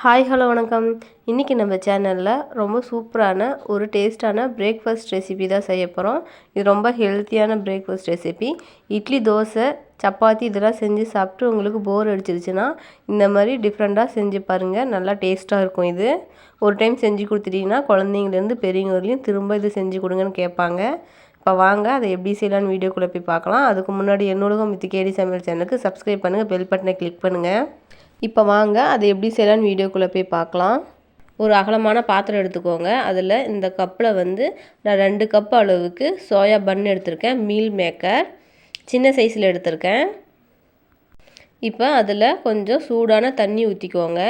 Hi hello வணக்கம். இன்றைக்கி நம்ம சேனலில் ரொம்ப சூப்பரான ஒரு டேஸ்ட்டான பிரேக்ஃபாஸ்ட் ரெசிபி தான் செய்ய போகிறோம். இது ரொம்ப ஹெல்த்தியான பிரேக்ஃபாஸ்ட் ரெசிபி. இட்லி, தோசை, சப்பாத்தி இதெல்லாம் செஞ்சு சாப்பிட்டு உங்களுக்கு போர் அடிச்சிருச்சுன்னா இந்த மாதிரி டிஃப்ரெண்ட்டாக செஞ்சு பாருங்கள். நல்லா டேஸ்ட்டாக இருக்கும். இது ஒரு டைம் செஞ்சு கொடுத்துட்டிங்கன்னா குழந்தைங்கலேருந்து பெரியவங்க வரையும் திரும்ப இது செஞ்சு கொடுங்கன்னு கேட்பாங்க. இப்போ வாங்க அதை எப்படி செய்யலான்னு வீடியோக்குள்ளே போய் பார்க்கலாம். அதுக்கு முன்னாடி என்னோடகம் வித் கேடி சமையல் சேனலுக்கு சப்ஸ்கிரைப் பண்ணுங்கள், பெல் பட்டனை கிளிக் பண்ணுங்கள். இப்போ வாங்க அதை எப்படி செய்யலான்னு வீடியோக்குள்ளே போய் பார்க்கலாம். ஒரு அகலமான பாத்திரம் எடுத்துக்கோங்க. அதில் இந்த கப்பில் நான் 2 கப் அளவுக்கு சோயா பன் எடுத்திருக்கேன். மீல் மேக்கர் சின்ன சைஸில் எடுத்திருக்கேன். இப்போ அதில் கொஞ்சம் சூடான தண்ணி ஊற்றிக்கோங்க.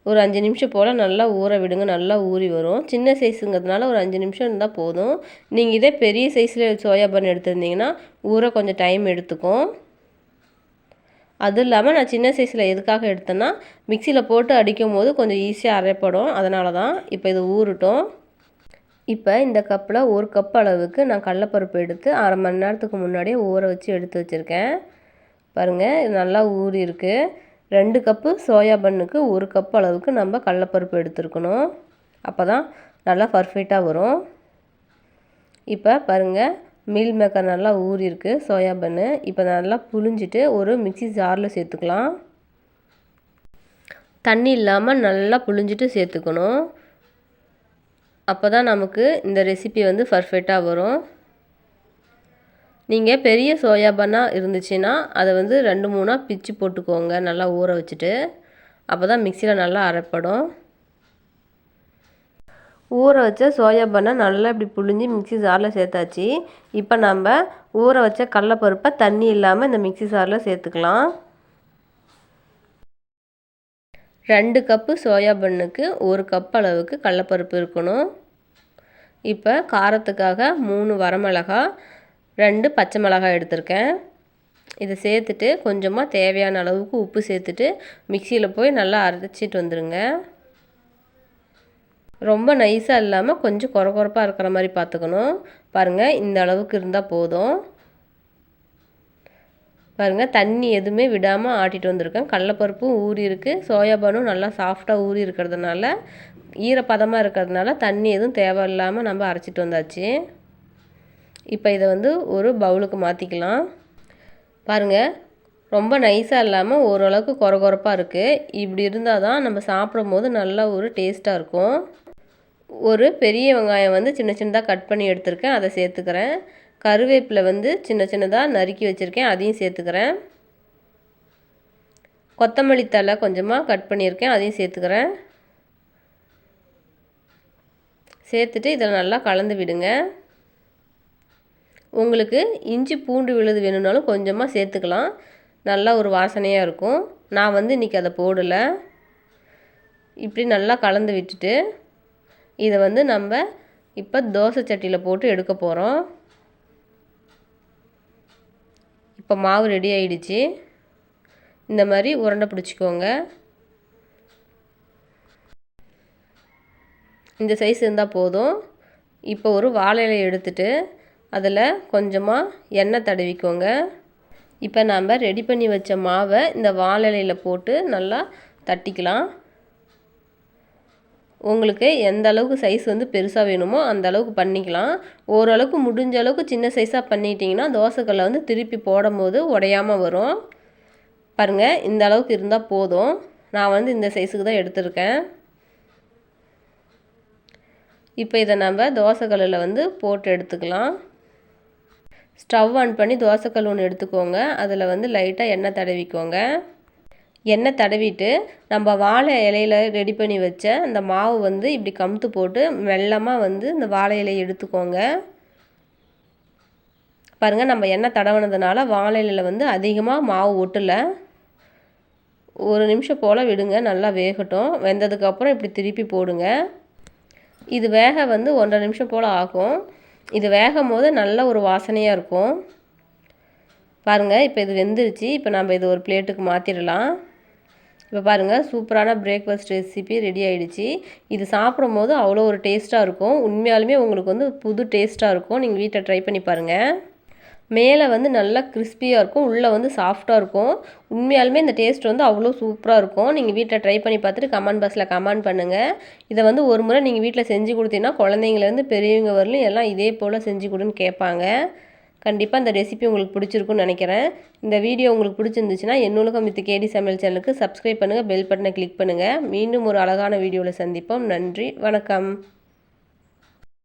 ஒரு 5 நிமிஷம் போல் நல்லா ஊற விடுங்க. நல்லா ஊறி வரும். சின்ன சைஸுங்கிறதுனால ஒரு 5 நிமிஷம் இருந்தால் போதும். நீங்கள் இதே பெரிய சைஸில் சோயா பன் எடுத்திருந்தீங்கன்னா ஊற கொஞ்சம் டைம் எடுத்துக்கும். அதுவும் இல்லாமல் நான் சின்ன சைஸில் எதுக்காக எடுத்தேன்னா மிக்சியில் போட்டு அடிக்கும் போது கொஞ்சம் ஈஸியாக அரைப்படும். அதனால தான். இப்போ இது ஊறட்டும். இப்போ இந்த கப்பில் 1 கப் அளவுக்கு நான் கடலைப்பருப்பு எடுத்து 1/2 மணி நேரத்துக்கு முன்னாடியே ஊற வச்சு எடுத்து வச்சுருக்கேன். பாருங்கள், இது நல்லா ஊறி இருக்குது. 2 கப்பு சோயா பன்னுக்கு 1 கப் அளவுக்கு நம்ம கடலைப்பருப்பு எடுத்துருக்கணும். அப்போ தான் நல்லா பர்ஃபெக்டாக வரும். இப்போ பாருங்கள், மீல் மேக்கர் நல்லா ஊறி இருக்குது சோயா பன்னு. இப்போ நல்லா புழிஞ்சிட்டு ஒரு மிக்ஸி ஜாரில் சேர்த்துக்கலாம். தண்ணி இல்லாமல் நல்லா புழிஞ்சிட்டு சேர்த்துக்கணும். அப்போ தான் நமக்கு இந்த ரெசிபி பர்ஃபெக்டாக வரும். நீங்கள் பெரிய சோயா பன்னாக இருந்துச்சுன்னா அதை 2-3 பிச்சு போட்டுக்கோங்க. நல்லா ஊற வச்சுட்டு. அப்போ தான் மிக்சியில் நல்லா அரைப்படும். ஊற வச்ச சோயா பன்னை நல்லா இப்படி புழிஞ்சு மிக்ஸி ஜாரில் சேர்த்தாச்சு. இப்போ நம்ம ஊற வச்ச கடலைப்பருப்பை தண்ணி இல்லாமல் இந்த மிக்ஸி ஜாரில் சேர்த்துக்கலாம். 2 கப்பு சோயா பன்னுக்கு 1 கப் அளவுக்கு கடலைப்பருப்பு இருக்கணும். இப்போ காரத்துக்காக 3 வரமிளகாய், 2 பச்சை மிளகாய் எடுத்திருக்கேன். இதை சேர்த்துட்டு கொஞ்சமாக தேவையான அளவுக்கு உப்பு சேர்த்துட்டு மிக்சியில் போய் நல்லா அரைச்சிட்டு வந்துடுங்க. ரொம்ப நைஸாக இல்லாமல் கொஞ்சம் கொரகொரப்பாக இருக்கிற மாதிரி பார்த்துக்கணும். பாருங்கள், இந்த அளவுக்கு இருந்தால் போதும். பாருங்கள், தண்ணி எதுவுமே விடாமல் ஆட்டிட்டு வந்திருக்கேன். கடலைப்பருப்பும் ஊறி இருக்குது, சோயாபானும் நல்லா சாஃப்டாக ஊறி இருக்கிறதுனால, ஈரப்பதமாக இருக்கிறதுனால தண்ணி எதுவும் தேவையில்லாமல் நம்ம அரைச்சிட்டு வந்தாச்சு. இப்போ இதை ஒரு பவுலுக்கு மாற்றிக்கலாம். பாருங்கள், ரொம்ப நைஸாக இல்லாமல் ஓரளவுக்கு கொரகொரப்பாக இருக்குது. இப்படி இருந்தால் தான் நம்ம சாப்பிடும் போது நல்லா ஒரு டேஸ்ட்டாக இருக்கும். ஒரு பெரிய வெங்காயம் சின்ன சின்னதாக கட் பண்ணி எடுத்துருக்கேன். அதை சேர்த்துக்கிறேன். கருவேப்பிலை சின்ன சின்னதாக நறுக்கி வச்சுருக்கேன். அதையும் சேர்த்துக்கிறேன். கொத்தமல்லி தழை கொஞ்சமாக கட் பண்ணியிருக்கேன். அதையும் சேர்த்துக்கிறேன். சேர்த்துட்டு இதில் நல்லா கலந்து விடுங்க. உங்களுக்கு இஞ்சி பூண்டு விழுது வேணும்னாலும் கொஞ்சமாக சேர்த்துக்கலாம். நல்லா ஒரு வாசனையாக இருக்கும். நான் இன்றைக்கி அதை போடலை. இப்படி நல்லா கலந்து விட்டுட்டு இதை நம்ம இப்போ தோசை சட்டியில் போட்டு எடுக்க போகிறோம். இப்போ மாவு ரெடி ஆகிடுச்சு. இந்த மாதிரி உருண்டை பிடிச்சிக்கோங்க. இந்த சைஸ் இருந்தால் போதும். இப்போ ஒரு வாழை இலை எடுத்துட்டு அதில் கொஞ்சமாக எண்ணெய் தடவிக்கோங்க. இப்போ நாம் ரெடி பண்ணி வச்ச மாவை இந்த வாழை இலையில் போட்டு நல்லா தட்டிக்கலாம். உங்களுக்கு எந்த அளவுக்கு சைஸ் பெருசாக வேணுமோ அந்த அளவுக்கு பண்ணிக்கலாம். ஓரளவுக்கு முடிஞ்ச அளவுக்கு சின்ன சைஸாக பண்ணிட்டீங்கன்னா தோசைக்கல்லை திருப்பி போடும் போது உடையாமல் வரும். பாருங்கள், இந்த அளவுக்கு இருந்தால் போதும். நான் இந்த சைஸுக்கு தான் எடுத்திருக்கேன். இப்போ இதை நம்ம தோசைக்கல்லில் போட்டு எடுத்துக்கலாம். ஸ்டவ் ஆன் பண்ணி தோசைக்கல் ஒன்று எடுத்துக்கோங்க. அதில் லைட்டாக எண்ணெய் தடவிக்கோங்க. எண்ணெய் தடவிட்டு நம்ம வாழை இலையில் ரெடி பண்ணி வச்ச அந்த மாவு இப்படி கமுத்து போட்டு மெல்லமாக இந்த வாழை இலையை எடுத்துக்கோங்க. பாருங்கள், நம்ம எண்ணெய் தடவினதுனால வாழை இலையில் அதிகமாக மாவு ஒட்டலை. ஒரு நிமிஷம் போல் விடுங்க, நல்லா வேகட்டும். வெந்ததுக்கப்புறம் இப்படி திருப்பி போடுங்க. இது வேக 1.5 நிமிஷம் போல் ஆகும். இது வேகும் போது நல்ல ஒரு வாசனையாக இருக்கும். பாருங்கள், இப்போ இது வெந்துருச்சு. இப்போ நம்ம இது ஒரு பிளேட்டுக்கு மாற்றிடலாம். இப்போ பாருங்கள், சூப்பரான பிரேக்ஃபாஸ்ட் ரெசிபி ரெடி ஆகிடுச்சு. இது சாப்பிடும் போது அவ்வளோ ஒரு டேஸ்ட்டாக இருக்கும். உண்மையாலுமே உங்களுக்கு புது டேஸ்ட்டாக இருக்கும். நீங்கள் வீட்டில் ட்ரை பண்ணி பாருங்கள். மேலே வந்து நல்லா கிறிஸ்பியாக இருக்கும், உள்ளே வந்து சாஃப்டாக இருக்கும். உண்மையாலுமே இந்த டேஸ்ட் வந்து அவ்வளோ சூப்பராக இருக்கும். நீங்கள் வீட்டில் ட்ரை பண்ணி பார்த்துட்டு கமெண்ட் பாக்ஸில் கமெண்ட் பண்ணுங்கள். இதை வந்து ஒரு முறை நீங்கள் வீட்டில் செஞ்சு கொடுத்தீங்கன்னா குழந்தைங்கலேருந்து பெரியவங்க வரலும் எல்லாம் இதே போல் செஞ்சு கொடுன்னு கேட்பாங்க. கண்டிப்பாக இந்த ரெசிபி உங்களுக்கு பிடிச்சிருக்குன்னு நினைக்கிறேன். இந்த வீடியோ உங்களுக்கு பிடிச்சிருந்துச்சுன்னா என்னுலகம் வித் கேடி சமையல் சேனலுக்கு சப்ஸ்கிரைப் பண்ணுங்கள், பெல் பட்டனை கிளிக் பண்ணுங்கள். மீண்டும் ஒரு அழகான வீடியோவில் சந்திப்போம். நன்றி, வணக்கம்.